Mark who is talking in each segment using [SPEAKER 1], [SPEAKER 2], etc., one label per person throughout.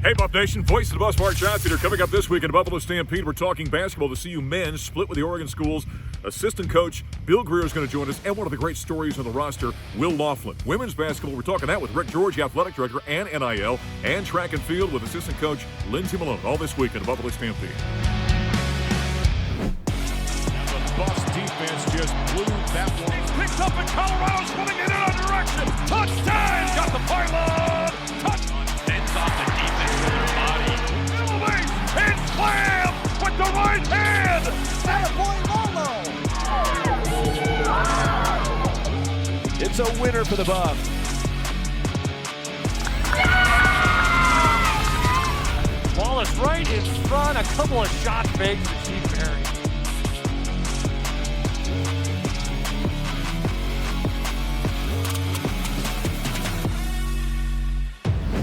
[SPEAKER 1] Hey, Buff Nation, voice of the Bus March Outfitter. Coming up this week in Buffalo Stampede, we're talking basketball. The CU men split with the Oregon schools. Assistant coach Bill Grier is going to join us, and one of the great stories on the roster, Will Loughlin. Women's basketball, we're talking that with Rick George, the athletic director, and NIL, and track and field with assistant coach Lindsey Malone. All this week in Buffalo Stampede. The Buffs defense just blew that one.
[SPEAKER 2] It's picked up, and Colorado's moving in another direction. Touchdown! Got the pylon. Touchdown! Bends off the defense with their body. Middle base and slam with the right hand.
[SPEAKER 3] Attaboy Lolo.
[SPEAKER 2] It's a winner for the Buffs. Ball is right in front. A couple of shot fakes to Chief Perry.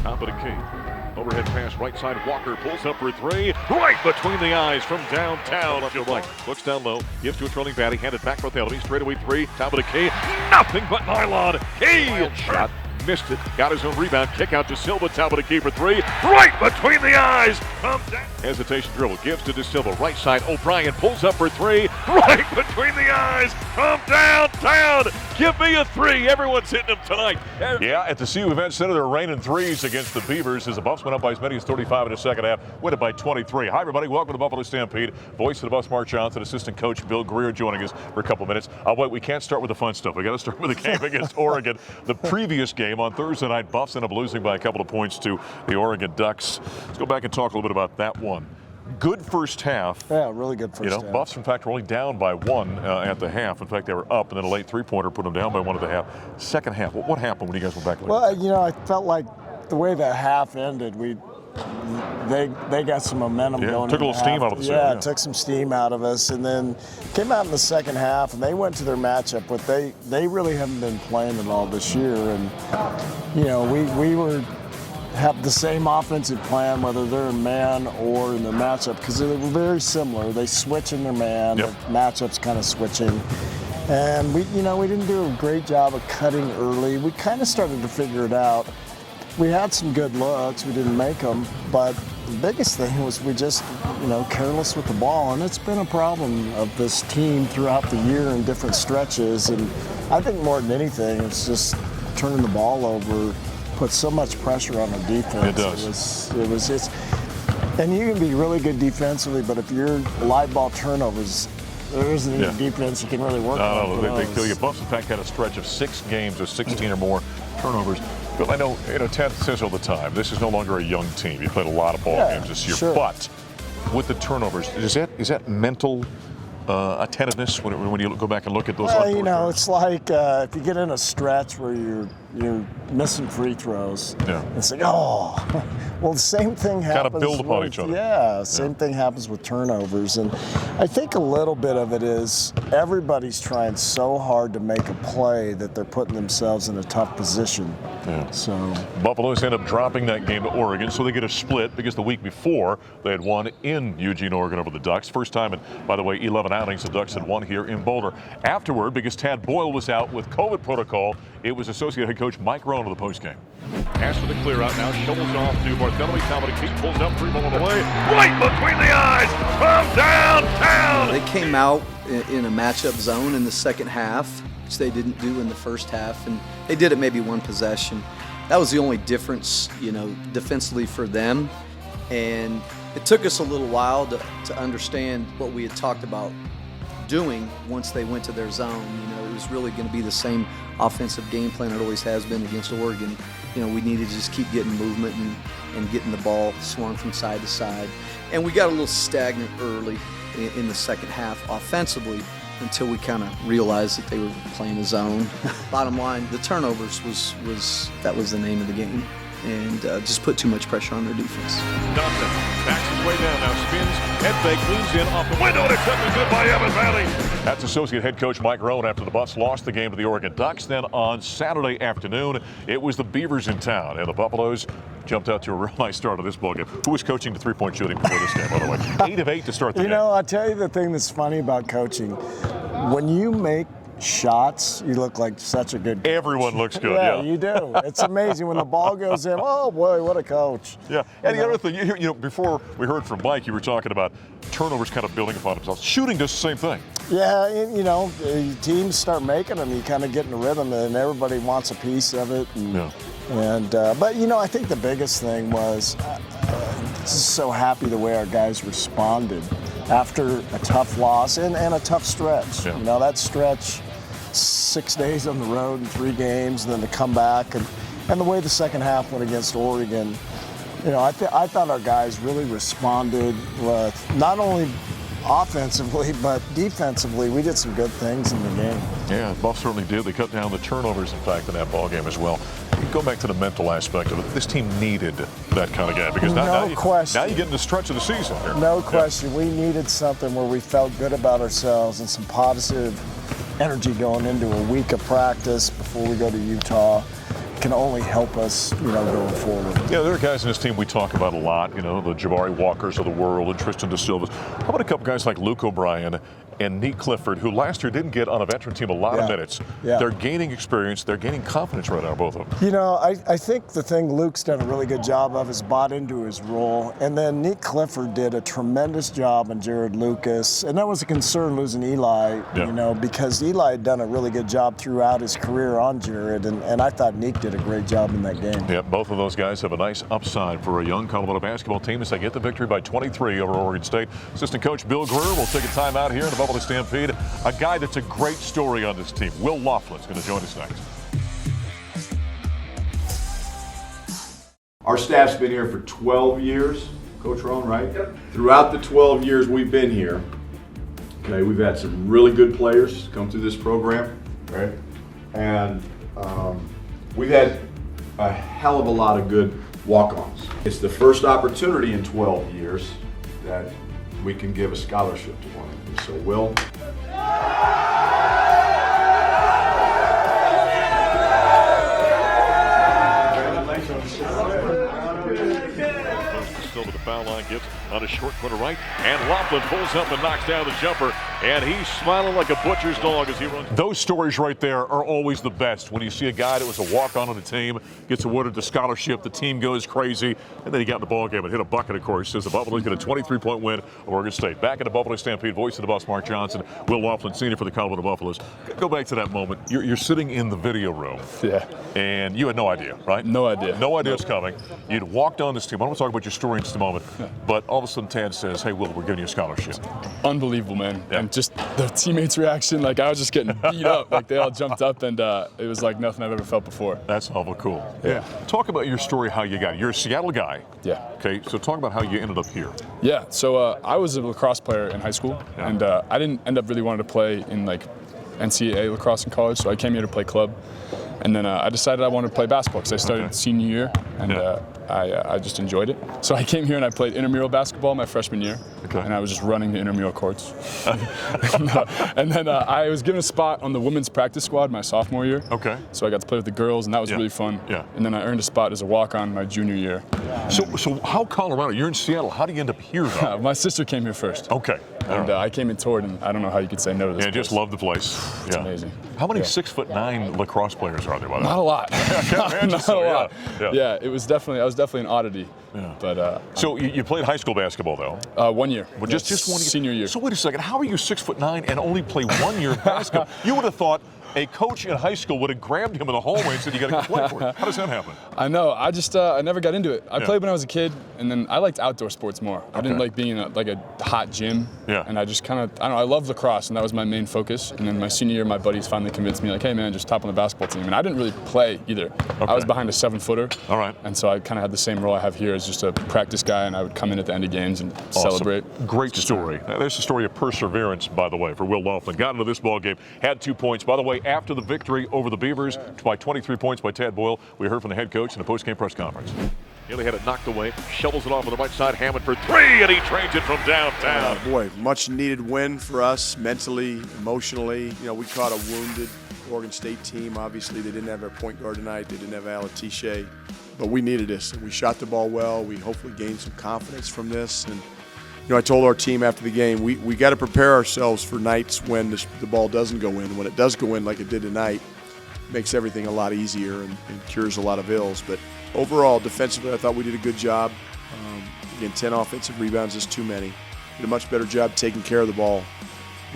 [SPEAKER 1] Top of the key. Overhead pass, right side. Walker pulls up for three. Right between the eyes from downtown. Left to right. Looks down low. Gives to a trailing baddie. Handed back for Thelmy. Straightaway three. Top of the key. Nothing but nylon. Key. Shot. Missed it. Got his own rebound. Kick out to Silva. Top of the key for three. Right between the eyes. Comes down. Hesitation dribble. Gives to De Silva. Right side. O'Brien pulls up for three. Right between the eyes. Come downtown. Give me a three. Everyone's hitting them tonight. Yeah, at the CU Event Center, they're raining threes against the Beavers as the Buffs went up by as many as 35 in the second half. Win it by 23. Hi, everybody. Welcome to Buffalo Stampede. Voice of the Bus, Mark Johnson, assistant coach Bill Grier joining us for a couple of minutes. Wait, we can't start with the fun stuff. We got to start with the game against Oregon. The previous game on Thursday night, Buffs end up losing by a couple of points to the Oregon Ducks. Let's go back and talk a little bit about that one. Good first half.
[SPEAKER 4] Yeah, really good first half.
[SPEAKER 1] Buffs, in fact, were only down by one at the half. In fact, they were up, and then a late three-pointer put them down by one at the half. Second half, what happened when you guys went back?
[SPEAKER 4] Well, I felt like the way that half ended, they got some momentum going.
[SPEAKER 1] Took a little steam out of us.
[SPEAKER 4] Yeah, it took some steam out of us, and then came out in the second half, and they went to their matchup, but they really haven't been playing at all this year, and we have the same offensive plan, whether they're in man or in their matchup, because they were very similar. They switch in their man, the matchup's kind of switching. And we didn't do a great job of cutting early. We kind of started to figure it out. We had some good looks, we didn't make them, but the biggest thing was we just, careless with the ball, and it's been a problem of this team throughout the year in different stretches, and I think more than anything, it's just turning the ball over, put so much pressure on the defense.
[SPEAKER 1] It does.
[SPEAKER 4] It was just, and you can be really good defensively, but if you're live ball turnovers, there isn't any defense you can really work on.
[SPEAKER 1] No, they kill you. Buffs, in fact, had a stretch of 6 games of 16 or more turnovers. But I know, Ted says all the time, this is no longer a young team. You played a lot of ball games this year.
[SPEAKER 4] Sure.
[SPEAKER 1] But with the turnovers, is that mental attentiveness when you go back and look at those?
[SPEAKER 4] It's like if you get in a stretch where you're missing free throws.
[SPEAKER 1] Yeah.
[SPEAKER 4] It's like, well, the same thing happens.
[SPEAKER 1] Kind of build upon each other.
[SPEAKER 4] Yeah, same thing happens with turnovers, and I think a little bit of it is everybody's trying so hard to make a play that they're putting themselves in a tough position.
[SPEAKER 1] Yeah.
[SPEAKER 4] So
[SPEAKER 1] Buffaloes end up dropping that game to Oregon, so they get a split because the week before they had won in Eugene, Oregon over the Ducks. First time in, by the way, 11 outings the Ducks had won here in Boulder. Afterward, because Tad Boyle was out with COVID protocol, it was associate head coach Mike Rohn of the postgame. Pass for the clear out now, shovels off to Bartholomew. Top of the key, pulls up, 3 ball away, right between the eyes, from downtown.
[SPEAKER 5] They came out in a matchup zone in the second half, which they didn't do in the first half, and they did it maybe one possession. That was the only difference, defensively for them, and it took us a little while to understand what we had talked about doing once they went to their zone. It was really going to be the same offensive game plan it always has been against Oregon. We needed to just keep getting movement and getting the ball swung from side to side. And we got a little stagnant early in the second half offensively until we kind of realized that they were playing a zone. Bottom line, the turnovers was the name of the game. And just put too much pressure on their defense.
[SPEAKER 1] Johnson backs his way down now, spins, head fake, leans in off the window, and it's up and good by Evans Valley. That's associate head coach Mike Rohn after the Buffs lost the game to the Oregon Ducks. Then on Saturday afternoon, it was the Beavers in town, and the Buffaloes jumped out to a real nice start of this ballgame. Who was coaching the three-point shooting before this game, by the way? 8 of 8 to start the game.
[SPEAKER 4] I'll tell you the thing that's funny about coaching. When you make shots, you look like such a good coach.
[SPEAKER 1] Everyone looks good,
[SPEAKER 4] yeah.
[SPEAKER 1] yeah.
[SPEAKER 4] You do. It's amazing when the ball goes in. Oh, boy, what a coach.
[SPEAKER 1] Yeah, and the other thing, you know, before we heard from Mike, you were talking about turnovers kind of building upon themselves. Shooting does the same thing.
[SPEAKER 4] Yeah, you know, teams start making them, you kind of get in a rhythm, and everybody wants a piece of it. But, you know, I think the biggest thing was just so happy the way our guys responded after a tough loss and a tough stretch.
[SPEAKER 1] Yeah.
[SPEAKER 4] You know, that stretch, 6 days on the road and 3 games, and then to come back, and the way the second half went against Oregon, you know, I thought our guys really responded with not only offensively, but defensively. We did some good things in the game.
[SPEAKER 1] Yeah, Buff certainly did. They cut down the turnovers, in fact, in that ball game as well. Go back to the mental aspect of it. This team needed that kind of guy because now you get in the stretch of the season here.
[SPEAKER 4] No question. We needed something where we felt good about ourselves and some positive energy going into a week of practice before we go to Utah. Can only help us, you know, going forward.
[SPEAKER 1] Yeah, there are guys in this team we talk about a lot, you know, the Jabari Walkers of the world and Tristan DeSilvas. How about a couple guys like Luke O'Brien and Nick Clifford, who last year didn't get on a veteran team a lot of minutes?
[SPEAKER 4] Yeah.
[SPEAKER 1] They're gaining experience. They're gaining confidence right now, both of them.
[SPEAKER 4] You know, I think the thing Luke's done a really good job of is bought into his role. And then Nick Clifford did a tremendous job on Jared Lucas. And that was a concern losing Eli, you know, because Eli had done a really good job throughout his career on Jared. And I thought Nick did a great job in that game.
[SPEAKER 1] Yeah, both of those guys have a nice upside for a young Colorado basketball team as they get the victory by 23 over Oregon State. Assistant coach Bill Grier will take a timeout here in the Buffalo Stampede. A guy that's a great story on this team, Will Loughlin, is going to join us next.
[SPEAKER 6] Our staff's been here for 12 years, Coach Roan, right? Yep. Throughout the 12 years we've been here, okay, we've had some really good players come through this program, right? And we've had a hell of a lot of good walk-ons. It's the first opportunity in 12 years that we can give a scholarship to one of them. So, Will.
[SPEAKER 1] Still to the foul line, gets on a short corner right, and Loughlin pulls up and knocks down the jumper, and he's smiling like a butcher's dog as he runs. Those stories right there are always the best. When you see a guy that was a walk-on on the team, gets awarded the scholarship, the team goes crazy, and then he got in the ball game and hit a bucket, of course. Says the Buffaloes get a 23-point win over Oregon State. Back in the Buffalo Stampede, voice of the Buffs, Mark Johnson, Will Loughlin, senior for the Colorado Buffaloes. Go back to that moment. You're sitting in the video room.
[SPEAKER 7] Yeah.
[SPEAKER 1] And you had no idea, right?
[SPEAKER 7] No idea.
[SPEAKER 1] No idea it's coming. You'd walked on this team. I want to talk about your story in just a moment. But all of a sudden, Tad says, hey, Will, we're giving you a scholarship.
[SPEAKER 7] Unbelievable, man.
[SPEAKER 1] Yeah.
[SPEAKER 7] And just the teammates' reaction, like I was just getting beat up. Like they all jumped up, and it was like nothing I've ever felt before.
[SPEAKER 1] That's awful cool.
[SPEAKER 7] Yeah.
[SPEAKER 1] Talk about your story, how you got it. You're a Seattle guy.
[SPEAKER 7] Yeah.
[SPEAKER 1] Okay, so talk about how you ended up here.
[SPEAKER 7] Yeah, so I was a lacrosse player in high school, and I didn't end up really wanting to play in like NCAA lacrosse in college, so I came here to play club. And then I decided I wanted to play basketball because I started senior year, and I just enjoyed it. So I came here and I played intramural basketball my freshman year, and I was just running the intramural courts. And then I was given a spot on the women's practice squad my sophomore year.
[SPEAKER 1] Okay.
[SPEAKER 7] So I got to play with the girls, and that was really fun.
[SPEAKER 1] Yeah.
[SPEAKER 7] And then I earned a spot as a walk-on my junior year.
[SPEAKER 1] So how Colorado? You're in Seattle. How do you end up here, though?
[SPEAKER 7] My sister came here first.
[SPEAKER 1] Okay.
[SPEAKER 7] And I came and toured, and I don't know how you could say no to this place.
[SPEAKER 1] Just love the place.
[SPEAKER 7] It's amazing.
[SPEAKER 1] How many 6'9" lacrosse players are there, by the way?
[SPEAKER 7] Not a lot. Not a lot.
[SPEAKER 1] Yeah.
[SPEAKER 7] It was definitely, I was definitely an oddity.
[SPEAKER 1] Yeah.
[SPEAKER 7] But
[SPEAKER 1] so you played high school basketball, though?
[SPEAKER 7] 1 year.
[SPEAKER 1] Well, just 1 year.
[SPEAKER 7] Senior year.
[SPEAKER 1] So wait a second. How are you 6'9" and only play 1 year of basketball? You would have thought a coach in high school would have grabbed him in the hallway and said, you got to play for it. How does that happen?
[SPEAKER 7] I know. I just I never got into it. I played when I was a kid, and then I liked outdoor sports more. I didn't like being in a hot gym.
[SPEAKER 1] Yeah.
[SPEAKER 7] And I just kind of, I don't know, I loved lacrosse, and that was my main focus. And then my senior year, my buddies finally convinced me, like, hey, man, just hop on the basketball team. And I didn't really play either. I was behind a 7-footer.
[SPEAKER 1] All right.
[SPEAKER 7] And so I kind of had the same role I have here as just a practice guy, and I would come in at the end of games and celebrate.
[SPEAKER 1] Great story. There's a story of perseverance, by the way, for Will Loughlin. Got into this ball game, had 2 points. By the way, after the victory over the Beavers by 23 points by Tad Boyle, we heard from the head coach in a post-game press conference. Nearly had it knocked away, shovels it off on the right side, Hammond for 3, and he trains it from downtown.
[SPEAKER 8] Boy, much needed win for us mentally, emotionally. You know, we caught a wounded Oregon State team. Obviously, they didn't have their point guard tonight. They didn't have Alatiche, but we needed this. We shot the ball well. We hopefully gained some confidence from this, and I told our team after the game, we got to prepare ourselves for nights when the ball doesn't go in. When it does go in like it did tonight, it makes everything a lot easier and cures a lot of ills. But overall, defensively, I thought we did a good job. Again, 10 offensive rebounds is too many. Did a much better job taking care of the ball.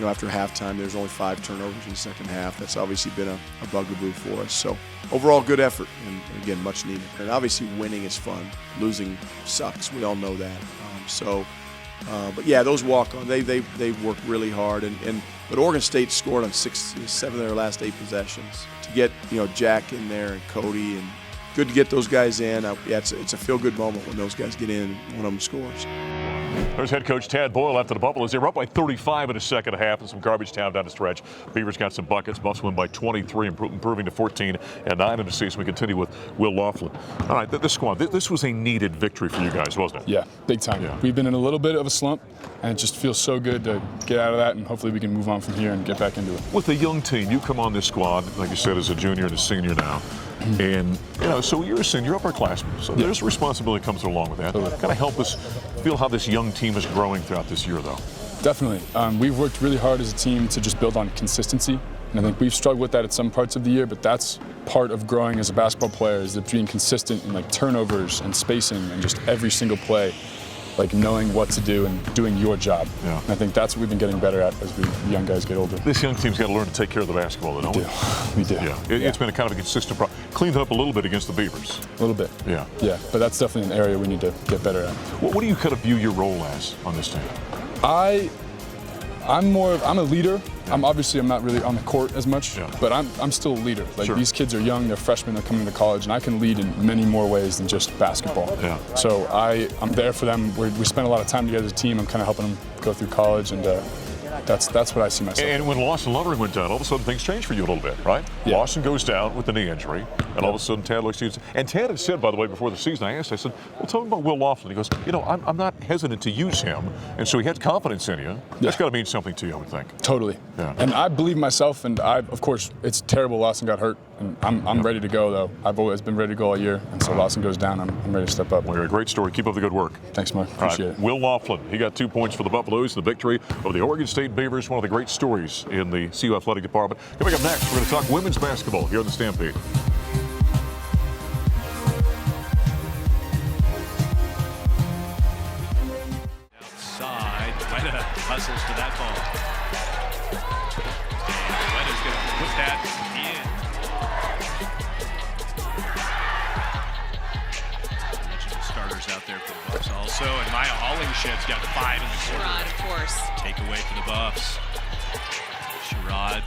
[SPEAKER 8] After halftime, there's only 5 turnovers in the second half. That's obviously been a bugaboo for us. So overall, good effort, and again, much needed. And obviously, winning is fun. Losing sucks. We all know that. But yeah, those walk-on, they work really hard. But Oregon State scored on 7 of their last 8 possessions. To get Jack in there and Cody, and good to get those guys in. It's a feel-good moment when those guys get in and one of them scores.
[SPEAKER 1] There's head coach Tad Boyle after the Buffaloes. They were up by 35 in the second half and some garbage time down the stretch. Beavers got some buckets. Buffs win by 23, improving to 14-9 in the season. We continue with Will Loughlin. All right, this squad, this was a needed victory for you guys, wasn't it?
[SPEAKER 7] Yeah, big time. Yeah. We've been in a little bit of a slump, and it just feels so good to get out of that, and hopefully we can move on from here and get back into it.
[SPEAKER 1] With a young team, you come on this squad, like you said, as a junior and a senior now. And, so you're a senior, upperclassman. So there's responsibility comes along with that. Kind of help us feel how this young team is growing throughout this year, though.
[SPEAKER 7] Definitely. We've worked really hard as a team to just build on consistency. And I think we've struggled with that at some parts of the year, but that's part of growing as a basketball player, is being consistent in turnovers and spacing and just every single play. Knowing what to do and doing your job. Yeah. And I think that's what we've been getting better at as we young guys get older.
[SPEAKER 1] This young team's got to learn to take care of the basketball, don't we?
[SPEAKER 7] We do.
[SPEAKER 1] Yeah. It's been a kind of a consistent problem. Cleaned it up a little bit against the Beavers.
[SPEAKER 7] A little bit.
[SPEAKER 1] Yeah.
[SPEAKER 7] Yeah, but that's definitely an area we need to get better at.
[SPEAKER 1] What do you kind of view your role as on this team?
[SPEAKER 7] I'm a leader. I'm not really on the court as much, but I'm still a leader. These kids are young, they're freshmen, they're coming to college, and I can lead in many more ways than just basketball. Yeah. So I'm there for them. We spend a lot of time together as a team. I'm kind of helping them go through college, and that's what I see myself.
[SPEAKER 1] And when Lawson Lovering went down, all of a sudden things changed for you a little bit, right? Yeah. Lawson goes down with the knee injury, and all of a sudden Tad looks at you. And Tad had said, by the way, before the season, I said, well, tell me about Will Loughlin. He goes, I'm not hesitant to use him, and so he had confidence in you. That's got to mean something to you, I would think.
[SPEAKER 7] Totally.
[SPEAKER 1] Yeah.
[SPEAKER 7] And I believe myself, and of course, it's terrible Lawson got hurt, and I'm ready to go, though. I've always been ready to go all year, and so Lawson goes down, I'm ready to step up.
[SPEAKER 1] Well, you're a great story. Keep up the good work.
[SPEAKER 7] Thanks, Mark. Appreciate it.
[SPEAKER 1] Will Loughlin, he got 2 points for the Buffaloes in the victory over the Oregon State Beavers, one of the great stories in the CU Athletic Department. Coming up next, we're going to talk women's basketball here on the Stampede.
[SPEAKER 2] Outside, Weta hustles to that ball. And Weta's going to put that in. Mentioned the starters out there for the Buffs also, and Maya Hollingshed's got 5 in the quarter.
[SPEAKER 9] Sherrod, of course.
[SPEAKER 2] Take away for the Buffs. Sherrod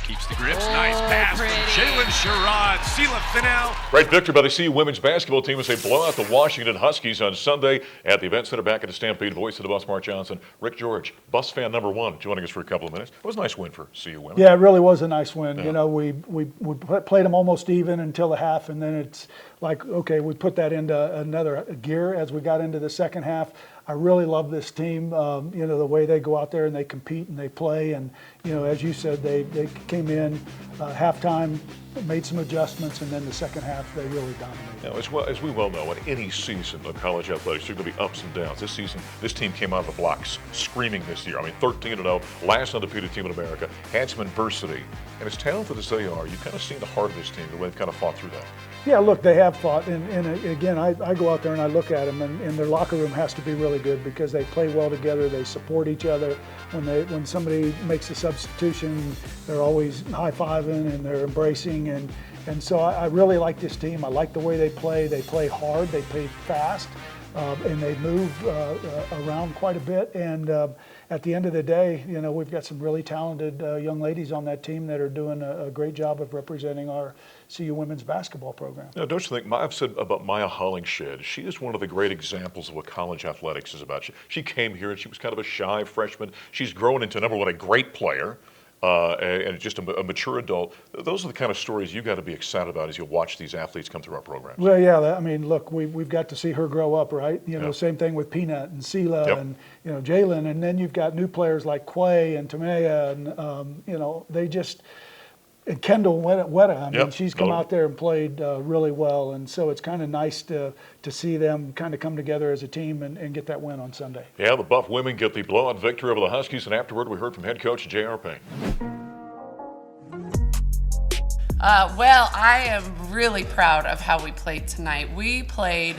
[SPEAKER 2] keeps the grips. Nice pass from Jalen Sherrod. Sela Finnell.
[SPEAKER 1] Great victory by the CU women's basketball team as they blow out the Washington Huskies on Sunday at the Event Center back at the Stampede. Voice of the Buffs, Mark Johnson. Rick George, Bus fan number 1, joining us for a couple of minutes. It was a nice win for CU women.
[SPEAKER 3] Yeah, it really was a nice win.
[SPEAKER 1] Yeah.
[SPEAKER 3] We played them almost even until the half, and then it's like, okay, we put that into another gear as we got into the second half. I really love this team, the way they go out there and they compete and they play. And, as you said, they came in halftime, made some adjustments, and then the second half they really dominated.
[SPEAKER 1] Now, as we well know, in any season of college athletics, there are going to be ups and downs. This season, this team came out of the blocks screaming this year. 13-0, last undefeated team in America, had some adversity. And as talented as they are, you've kind of seen the heart of this team, the way they've kind of fought through that.
[SPEAKER 3] Yeah, look, they have fought, and again, I go out there and I look at them, and their locker room has to be really good because they play well together, they support each other. When somebody makes a substitution, they're always high-fiving and they're embracing, and so I really like this team. I like the way they play hard, they play fast, and they move around quite a bit, and at the end of the day, we've got some really talented young ladies on that team that are doing a great job of representing our CU women's basketball program.
[SPEAKER 1] Now, don't you think, I've said about Maya Hollingshed, she is one of the great examples of what college athletics is about. She came here and she was kind of a shy freshman. She's grown into, number one, a great player and just a mature adult. Those are the kind of stories you got to be excited about as you watch these athletes come through our programs.
[SPEAKER 3] Well, yeah, look, we've got to see her grow up, right? Same thing with Peanut and Sela and, Jalen. And then you've got new players like Quay and Tamea, and, they just – And Kendall Weta, I mean,
[SPEAKER 1] Yep,
[SPEAKER 3] she's come
[SPEAKER 1] another
[SPEAKER 3] out there and played really well, and so it's kind of nice to see them kind of come together as a team and get that win on Sunday.
[SPEAKER 1] Yeah, the Buff women get the blowout victory over the Huskies, and afterward we heard from head coach J.R. Payne.
[SPEAKER 9] Well, I am really proud of how we played tonight. We played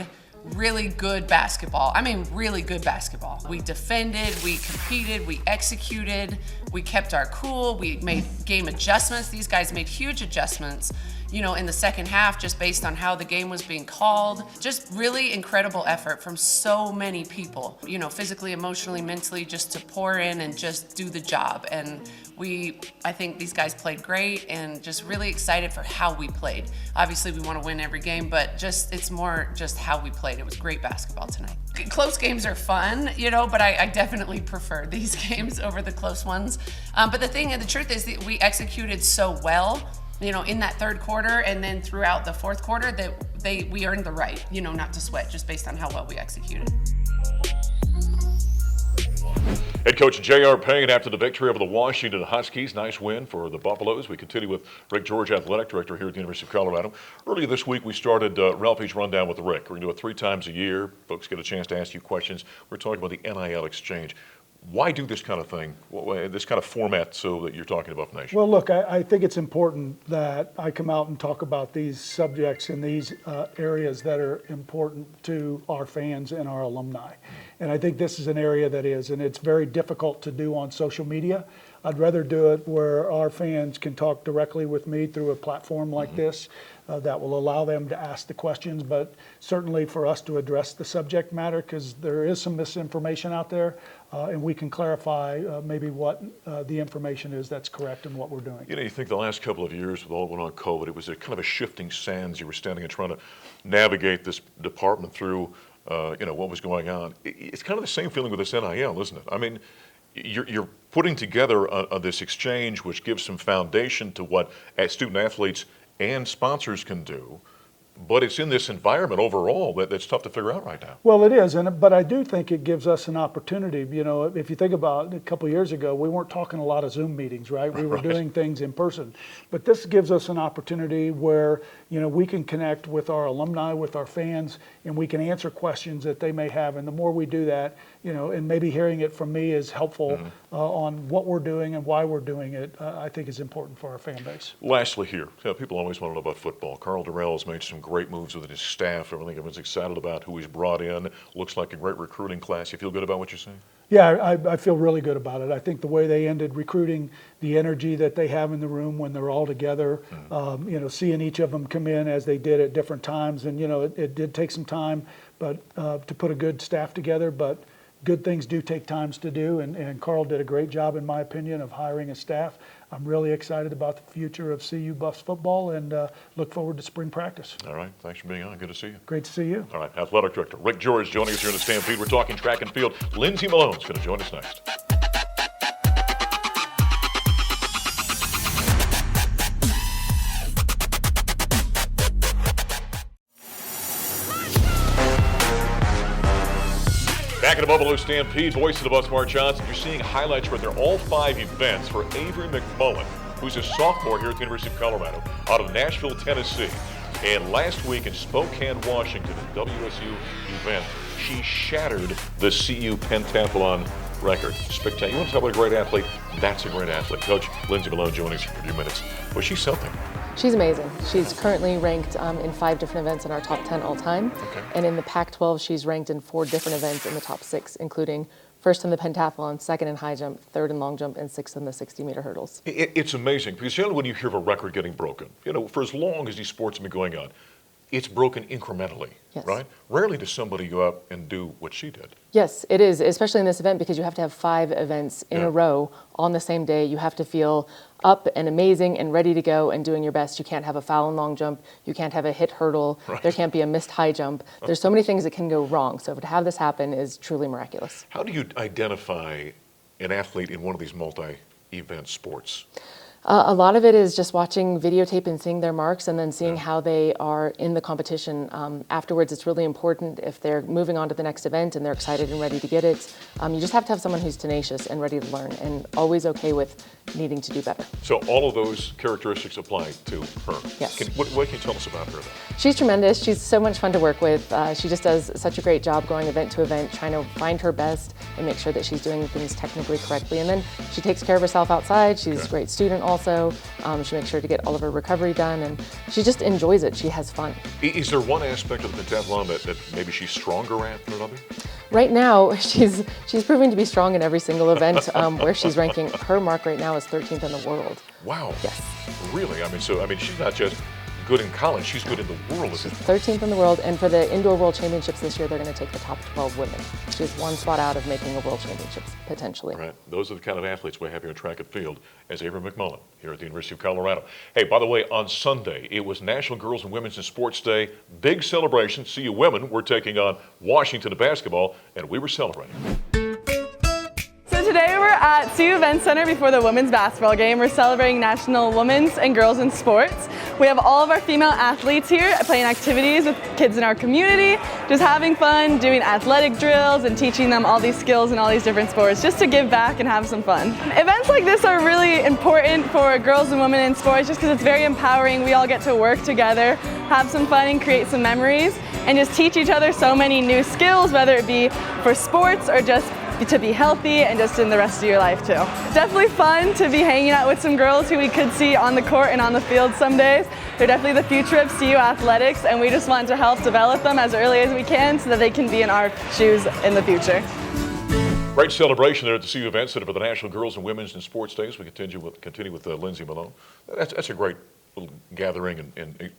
[SPEAKER 9] really good basketball. I mean, really good basketball. We defended, we competed, we executed, we kept our cool, we made game adjustments. These guys made huge adjustments, you know, in the second half just based on how the game was being called. Just really incredible effort from so many people, you know, physically, emotionally, mentally, just to pour in and just do the job. And I think these guys played great and just really excited for how we played. Obviously, we want to win every game, but it's more just how we played. It was great basketball tonight. Close games are fun, you know, but I definitely prefer these games over the close ones. But the truth is that we executed so well, you know, in that third quarter and then throughout the fourth quarter that we earned the right, you know, not to sweat just based on how well we executed.
[SPEAKER 1] Head coach J.R. Payne after the victory over the Washington Huskies. Nice win for the Buffaloes. We continue with Rick George, athletic director here at the University of Colorado. Earlier this week, we started Ralphie's Rundown with Rick. We're going to do it 3 times a year. Folks get a chance to ask you questions. We're talking about the NIL exchange. Why do this kind of thing, this kind of format, so that you're talking about the nation?
[SPEAKER 3] Well, look, I think it's important that I come out and talk about these subjects in these areas that are important to our fans and our alumni. And I think this is an area that is, and it's very difficult to do on social media. I'd rather do it where our fans can talk directly with me through a platform like this that will allow them to ask the questions, but certainly for us to address the subject matter, because there is some misinformation out there, and we can clarify maybe what the information is that's correct and what we're doing.
[SPEAKER 1] You know, you think the last couple of years with all that went on COVID, it was a kind of a shifting sands. You were standing and trying to navigate this department through, you know, what was going on. It's kind of the same feeling with this NIL, isn't it? I mean, you're putting together this exchange which gives some foundation to what student athletes and sponsors can do, but it's in this environment overall that's tough to figure out right now.
[SPEAKER 3] Well, it is, but I do think it gives us an opportunity. You know, if you think about a couple of years ago, we weren't talking a lot of Zoom meetings, right? We were doing things in person. But this gives us an opportunity where, you know, we can connect with our alumni, with our fans, and we can answer questions that they may have. And the more we do that, you know, and maybe hearing it from me is helpful on what we're doing and why we're doing it, I think is important for our fan base.
[SPEAKER 1] Lastly here, people always want to know about football. Carl Durrell's made some great moves with his staff. Everyone's excited about who he's brought in. Looks like a great recruiting class. You feel good about what you're saying?
[SPEAKER 3] Yeah, I feel really good about it. I think the way they ended recruiting, the energy that they have in the room when they're all together, you know, seeing each of them come in as they did at different times. And, you know, it did take some time but to put a good staff together, but good things do take times to do, and Carl did a great job, in my opinion, of hiring a staff. I'm really excited about the future of CU Buffs football and look forward to spring practice.
[SPEAKER 1] All right, thanks for being on. Good to see you.
[SPEAKER 3] Great to see you.
[SPEAKER 1] All right, athletic director Rick George joining us here in the Stampede. We're talking track and field. Lindsey Malone's going to join us next. Back at the Buffalo Stampede, voice of the Buffs, Mark Johnson. You're seeing highlights for all 5 events for Avery McMullen, who's a sophomore here at the University of Colorado, out of Nashville, Tennessee. And last week in Spokane, Washington, at WSU event, she shattered the CU pentathlon record. Spectacular. You want to talk about a great athlete? That's a great athlete. Coach Lindsey Malone joining us for a few minutes. Well, she's something.
[SPEAKER 10] She's amazing. She's currently ranked in 5 different events in our top 10 all time. Okay. And in the Pac-12, she's ranked in 4 different events in the top 6, including first in the pentathlon, second in high jump, third in long jump, and 6th in the 60-meter hurdles.
[SPEAKER 1] It's amazing because generally when you hear of a record getting broken, you know, for as long as these sports have been going on, it's broken incrementally, right? Rarely does somebody go up and do what she did.
[SPEAKER 10] Yes, it is, especially in this event because you have to have 5 events in a row on the same day. You have to feel up and amazing and ready to go and doing your best. You can't have a foul in long jump. You can't have a hit hurdle. There can't be a missed high jump. There's so many things that can go wrong. So to have this happen is truly miraculous.
[SPEAKER 1] How do you identify an athlete in one of these multi-event sports?
[SPEAKER 10] A lot of it is just watching videotape and seeing their marks and then seeing how they are in the competition. Afterwards, it's really important if they're moving on to the next event and they're excited and ready to get it. You just have to have someone who's tenacious and ready to learn and always okay with needing to do better.
[SPEAKER 1] So all of those characteristics apply to her.
[SPEAKER 10] Yes.
[SPEAKER 1] What can you tell us about her, though?
[SPEAKER 10] She's tremendous. She's so much fun to work with. She just does such a great job going event to event, trying to find her best and make sure that she's doing things technically correctly. And then she takes care of herself outside. She's a great student also. She makes sure to get all of her recovery done, and she just enjoys it. She has fun.
[SPEAKER 1] Is there one aspect of the pentathlon that maybe she's stronger at than another?
[SPEAKER 10] Right now, she's proving to be strong in every single event where she's ranking. Her mark right now is 13th in the world.
[SPEAKER 1] Wow.
[SPEAKER 10] Yes.
[SPEAKER 1] Really? I mean, she's not just good in college, she's good in the world.
[SPEAKER 10] She's 13th in the world, and for the Indoor World Championships this year, they're going to take the top 12 women. She's one spot out of making a World Championships, potentially.
[SPEAKER 1] Right. Those are the kind of athletes we have here in track and field as Avery McMullen here at the University of Colorado. Hey, by the way, on Sunday, it was National Girls and Women's in Sports Day. Big celebration. CU women were taking on Washington in basketball, and we were celebrating.
[SPEAKER 11] Today we're at CU Event Center before the women's basketball game. We're celebrating National Women's and Girls in Sports. We have all of our female athletes here playing activities with kids in our community, just having fun, doing athletic drills and teaching them all these skills in all these different sports, just to give back and have some fun. Events like this are really important for girls and women in sports just because it's very empowering. We all get to work together, have some fun and create some memories, and just teach each other so many new skills, whether it be for sports or just to be healthy and just in the rest of your life too. Definitely fun to be hanging out with some girls who we could see on the court and on the field some days. They're definitely the future of CU athletics, and we just want to help develop them as early as we can so that they can be in our shoes in the future.
[SPEAKER 1] Great celebration there at the CU Event Center for the National Girls and Women's in Sports Days. We continue with Lindsey Malone. That's a great little gathering and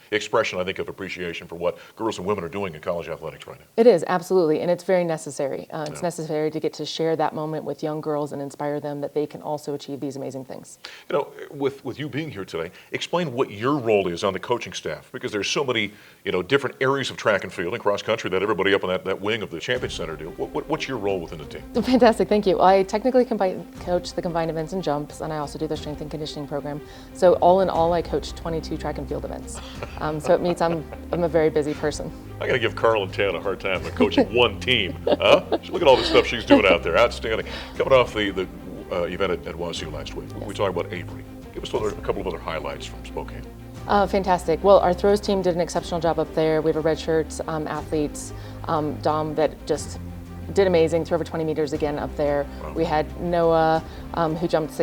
[SPEAKER 1] expression, I think, of appreciation for what girls and women are doing in college athletics right now.
[SPEAKER 10] It is, absolutely, and it's very necessary. It's necessary to get to share that moment with young girls and inspire them that they can also achieve these amazing things.
[SPEAKER 1] You know, with you being here today, explain what your role is on the coaching staff, because there's so many, different areas of track and field and cross country that everybody up on that wing of the Champion Center do. What's your role within the team?
[SPEAKER 10] Fantastic, thank you. I technically coach the combined events and jumps, and I also do the strength and conditioning program. So all in all, I coach 22 track and field events. So it means I'm a very busy person.
[SPEAKER 1] I got to give Carl and Tan a hard time for coaching one team. Look at all the stuff she's doing out there. Outstanding. Coming off the event at WSU last week, we talked about Avery. Give us a couple of other highlights from Spokane.
[SPEAKER 10] Fantastic. Well, our throws team did an exceptional job up there. We have a redshirt athletes, Dom, that just did amazing, threw over 20 meters again up there. Wow. We had Noah, who jumped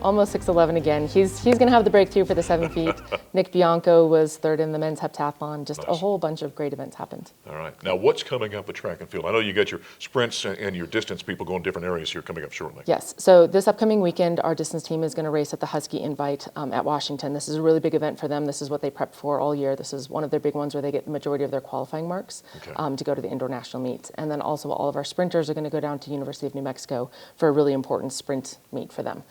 [SPEAKER 10] almost 6'11" again. He's going to have the breakthrough for the 7 feet. Nick Bianco was third in the men's heptathlon. Just a whole bunch of great events happened.
[SPEAKER 1] All right. Now, what's coming up at track and field? I know you got your sprints and your distance people going different areas here coming up shortly.
[SPEAKER 10] Yes. So this upcoming weekend, our distance team is going to race at the Husky Invite at Washington. This is a really big event for them. This is what they prep for all year. This is one of their big ones where they get the majority of their qualifying marks to go to the indoor national meet. And then also all of our sprinters are going to go down to University of New Mexico for a really important sprint meet for them.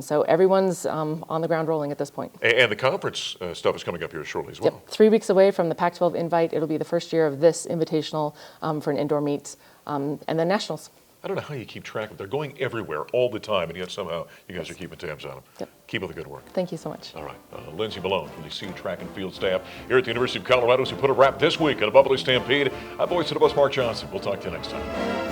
[SPEAKER 10] So everyone's on the ground rolling at this point.
[SPEAKER 1] And the conference stuff is coming up here shortly as well.
[SPEAKER 10] Yep, 3 weeks away from the Pac-12 invite. It'll be the first year of this invitational for an indoor meet, and then nationals.
[SPEAKER 1] I don't know how you keep track of them. They're going everywhere all the time, and yet somehow you guys are keeping tabs on them.
[SPEAKER 10] Yep.
[SPEAKER 1] Keep up the good work.
[SPEAKER 10] Thank you so much.
[SPEAKER 1] All right. Lindsey Malone from the CU track and field staff here at the University of Colorado, who put a wrap this week on a Bubbly Stampede. I'm voice of the bus, Mark Johnson. We'll talk to you next time.